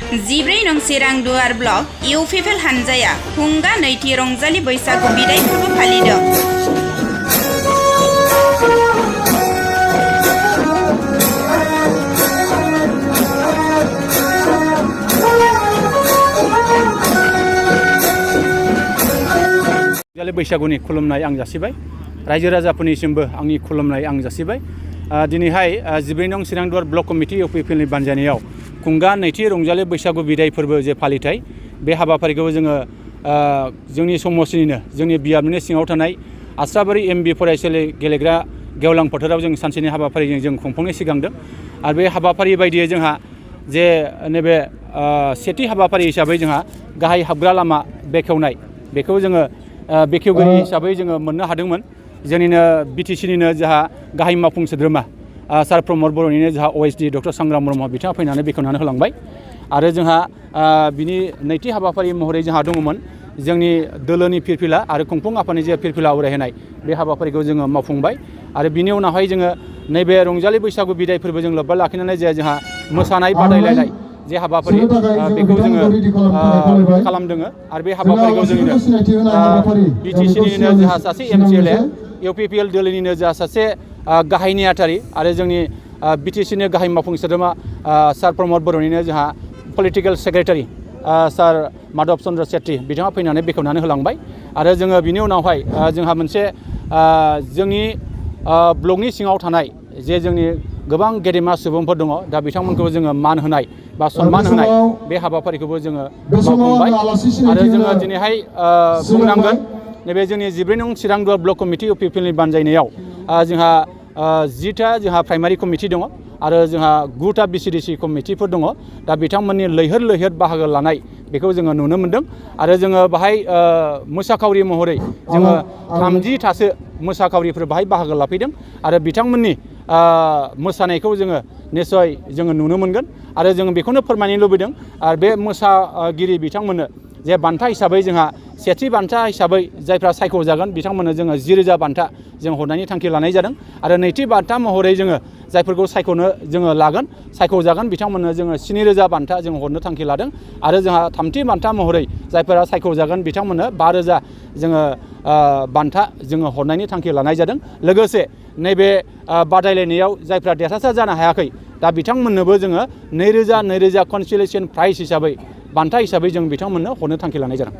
14 नं चिरांदुवार ब्लक इउ.प हानजाया हुंगा नैथि रंजालि बैसागु बिदाय फोरबो फालिदों। बैसागुनि खुलुमनाय आं जासिबाय रायजो राजाफोरनिसिमबो आंनि खुलुमनाय आं जासिबाय। दिनैहाय 14 नं चिरांदुवार ब्लक कमिटि इउ.प नि बानजायनायाव खुंगा नैथि रंजालि बैसागु बिदाय फोरबो जे फालिथाय बे हाबाफारिखौ जोङो जोंनि समस्तिनिनो जोंनि बियाबनिनो सिङाव थानाय आस्राबारि एम.बि फरायसालि गेलेग्रा गेवलां फोथाराव जों सानसेनि हाबाफारिजों जों खुंफुंनो सिगांदों। आरो बे हाबाफारि बायदियै जोंहा जे नैबे सेथि हाबाफारि हिसाबै जोंहा गाहाय हाबग्रा लामा बेखेवनाय बेखौ जोङो बेखेवगिरि हिसाबै जोङो मोननो हादोंमोन। जोंनिनो बिटिसिनिनो जोंहा गाहाय मावफुं सोद्रोमा सार प्रमद बर'निनो जोंहा अ.एस.डि डक्टर संग्राम ब्रह्म बिथाङा फैनानै बेखेवनानै होलांबाय। आरो जोंहा बिनि नैथि हाबाफारि महरै जोंहा दङमोन जोंनि दोलोनि फिरफिला आरो खुंफुं आफादनि जे फिरफिला आवरायहोनाय बे हाबाफारिखौ जोङो मावफुंबाय। आरो बिनि उनावहाय जोङो नैबे रंजालि बैसागु बिदाय फोरबोजों लोब्बा लाखिनानै जे जोंहा मोसानाय बादायलायनाय जे हाबाफारि बेखौ जोङो खालामदों। आरो बे हाबाफारिखौ जोङो बिटिसिनिनो जोंहा सासे एम.सि.एल.ए इउ.प दोलोनिनो जोंहा सासे गाहाय नेहाथारि आरो जोंनि बिटिसिनि गाहाय मावफुं सोद्रोमा सार प्रमद बर'निनो जोंहा पलिटिकेल सेक्रेटारि सार माधव चन्द्र सेट्रि बिथाङा फैनानै बेखेवनानै होलांबाय। आरो जोङो बिनि उनावहाय जोंहा मोनसे जोंनि ब्लकनि सिङाव थानाय जे जोंनि गोबां गेदेमा सुबुंफोर दङ दा बिथांमोनखौ जोङो मान होनाय बा सन्मान होनाय बे हाबाफारिखौबो जोङो मावफुंबाय। आरो जोङो दिनैहाय बुंनांगोन नैबे जोंनि 14 नं चिरांदुवार ब्लक कमिटि इउ.प नि बानजायनायाव जोंहा 10टा जोंहा प्राइमारि कमिटि दङ आरो जोंहा 9टा बिसिडिसि कमिटिफोर दङ। दा बिथांमोननि लैहोर लैहोर बाहागो लानाय बेखौ जोङो नुनो मोन्दों। आरो जोङो बाहाय मोसाखावरि महरै जोङो 30थासो मोसाखावरिफोर बाहाय बाहागो लाफैदों। आरो बिथांमोननि मोसानायखौ जोङो निस्सय जोङो नुनो मोनगोन। आरो जोङो बेखौनो फोरमायनो लुबैदों आरो बे मोसागिरि बिथांमोननो जे बान्था हिसाबै जोंहा सेथि बान्था हिसाबै जायफ्रा सायख'जागोन बिथांमोननो जोङो 10,000 बान्था जों हरनायनि थांखि लानाय जादों। आरो नैथि बान्था महरै जोङो जायफोरखौ सायख'नो जोङो लागोन सायख'जागोन बिथांमोननो जोङो 7,000 बान्था जों हरनो थांखि लादों। आरो जोंहा थामथि बान्था महरै जायफोरा सायख'जागोन बिथांमोननो 5,000 जोङो बान्था जोङो हरनायनि थांखि लानाय जादों। लोगोसे नैबे बादायलायनायाव जायफ्रा देरहासार जानो हायाखै दा बिथांमोननोबो जोङो 2,000 कनसोलेसन प्राइज हिसाबै बान्था हिसाबै जों बिथांमोननो हरनो थांखि लानाय जादों।